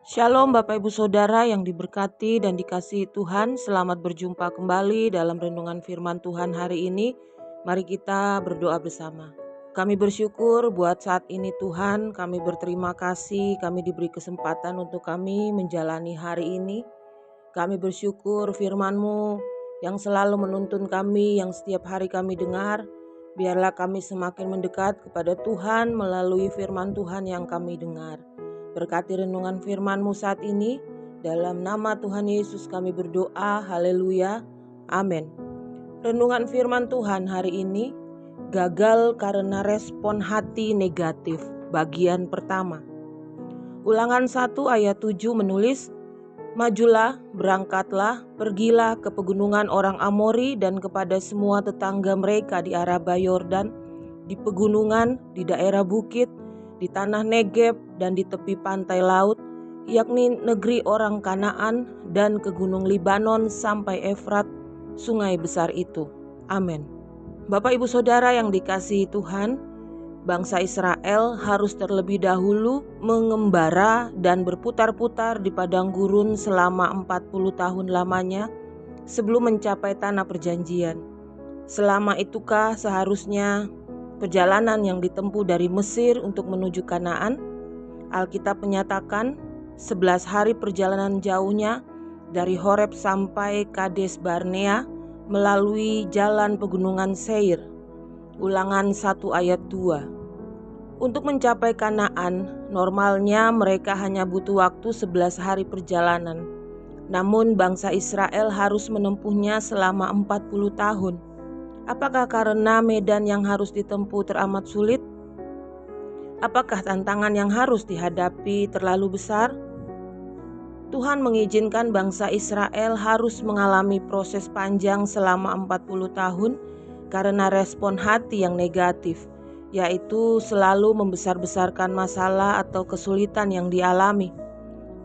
Shalom Bapak Ibu Saudara yang diberkati dan dikasihi Tuhan. Selamat berjumpa kembali dalam renungan firman Tuhan hari ini. Mari kita berdoa bersama. Kami bersyukur buat saat ini Tuhan, kami berterima kasih kami diberi kesempatan untuk kami menjalani hari ini. Kami bersyukur firman-Mu yang selalu menuntun kami, yang setiap hari kami dengar. Biarlah kami semakin mendekat kepada Tuhan melalui firman Tuhan yang kami dengar. Berkati renungan firman-Mu saat ini, dalam nama Tuhan Yesus kami berdoa, haleluya, amin. Renungan firman Tuhan hari ini, gagal karena respon hati negatif, bagian pertama. Ulangan 1 ayat 7 menulis, "Majulah, berangkatlah, pergilah ke pegunungan orang Amori dan kepada semua tetangga mereka di Araba Yordan, di pegunungan, di daerah bukit, di tanah Negeb dan di tepi pantai laut, yakni negeri orang Kanaan dan ke gunung Libanon sampai Efrat, sungai besar itu." Amin. Bapak Ibu Saudara yang dikasihi Tuhan, bangsa Israel harus terlebih dahulu mengembara dan berputar-putar di padang gurun selama 40 tahun lamanya sebelum mencapai tanah perjanjian. Selama itukah seharusnya perjalanan yang ditempuh dari Mesir untuk menuju Kanaan? Alkitab menyatakan 11 hari perjalanan jauhnya dari Horeb sampai Kades Barnea melalui jalan pegunungan Seir. Ulangan 1 ayat 2. Untuk mencapai Kanaan, normalnya mereka hanya butuh waktu 11 hari perjalanan. Namun bangsa Israel harus menempuhnya selama 40 tahun. Apakah karena medan yang harus ditempuh teramat sulit? Apakah tantangan yang harus dihadapi terlalu besar? Tuhan mengizinkan bangsa Israel harus mengalami proses panjang selama 40 tahun karena respon hati yang negatif, yaitu selalu membesar-besarkan masalah atau kesulitan yang dialami.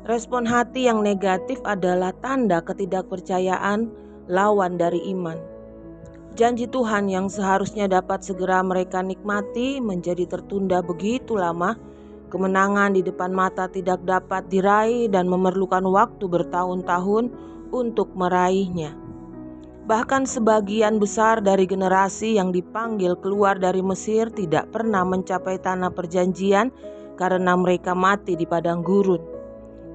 Respon hati yang negatif adalah tanda ketidakpercayaan, lawan dari iman. Janji Tuhan yang seharusnya dapat segera mereka nikmati menjadi tertunda begitu lama. Kemenangan di depan mata tidak dapat diraih dan memerlukan waktu bertahun-tahun untuk meraihnya. Bahkan sebagian besar dari generasi yang dipanggil keluar dari Mesir tidak pernah mencapai tanah perjanjian karena mereka mati di padang gurun.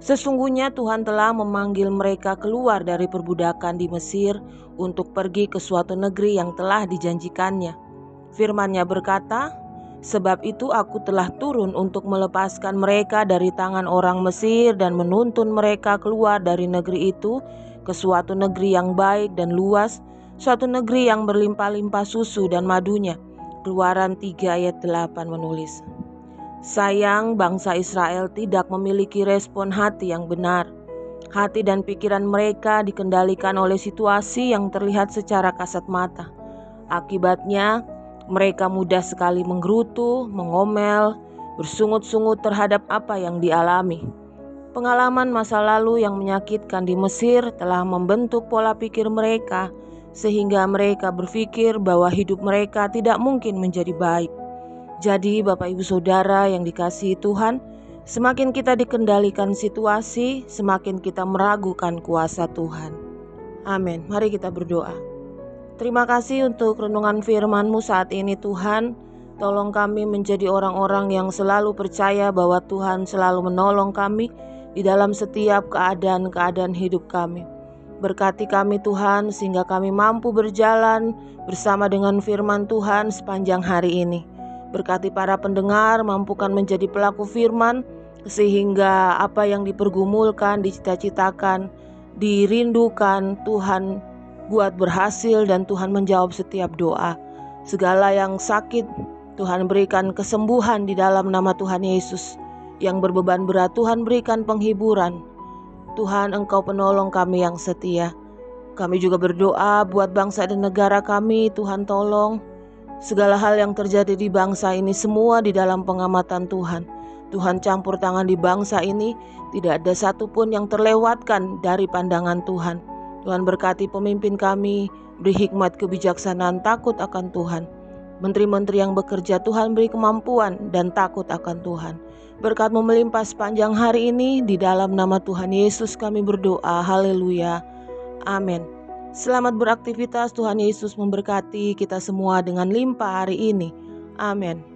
Sesungguhnya Tuhan telah memanggil mereka keluar dari perbudakan di Mesir untuk pergi ke suatu negeri yang telah dijanjikannya. Firman-Nya berkata, "Sebab itu aku telah turun untuk melepaskan mereka dari tangan orang Mesir dan menuntun mereka keluar dari negeri itu ke suatu negeri yang baik dan luas, suatu negeri yang berlimpah-limpah susu dan madunya." Keluaran 3 ayat 8 menulis. Sayang, bangsa Israel tidak memiliki respon hati yang benar. Hati dan pikiran mereka dikendalikan oleh situasi yang terlihat secara kasat mata. Akibatnya, mereka mudah sekali menggerutu, mengomel, bersungut-sungut terhadap apa yang dialami. Pengalaman masa lalu yang menyakitkan di Mesir telah membentuk pola pikir mereka, sehingga mereka berpikir bahwa hidup mereka tidak mungkin menjadi baik. Jadi Bapak Ibu Saudara yang dikasihi Tuhan, semakin kita dikendalikan situasi, semakin kita meragukan kuasa Tuhan. Amin. Mari kita berdoa. Terima kasih untuk renungan firman-Mu saat ini Tuhan. Tolong kami menjadi orang-orang yang selalu percaya bahwa Tuhan selalu menolong kami di dalam setiap keadaan-keadaan hidup kami. Berkati kami Tuhan sehingga kami mampu berjalan bersama dengan firman Tuhan sepanjang hari ini. Berkati para pendengar, mampukan menjadi pelaku firman sehingga apa yang dipergumulkan, dicita-citakan, dirindukan, Tuhan buat berhasil dan Tuhan menjawab setiap doa. Segala yang sakit, Tuhan berikan kesembuhan di dalam nama Tuhan Yesus. Yang berbeban berat, Tuhan berikan penghiburan. Tuhan, Engkau penolong kami yang setia. Kami juga berdoa buat bangsa dan negara kami, Tuhan tolong. Segala hal yang terjadi di bangsa ini semua di dalam pengamatan Tuhan. Tuhan campur tangan di bangsa ini, tidak ada satupun yang terlewatkan dari pandangan Tuhan. Tuhan berkati pemimpin kami, beri hikmat kebijaksanaan takut akan Tuhan. Menteri-menteri yang bekerja, Tuhan beri kemampuan dan takut akan Tuhan. Berkat-Mu melimpah sepanjang hari ini, di dalam nama Tuhan Yesus kami berdoa, haleluya, amin. Selamat beraktivitas, Tuhan Yesus memberkati kita semua dengan limpah hari ini, amin.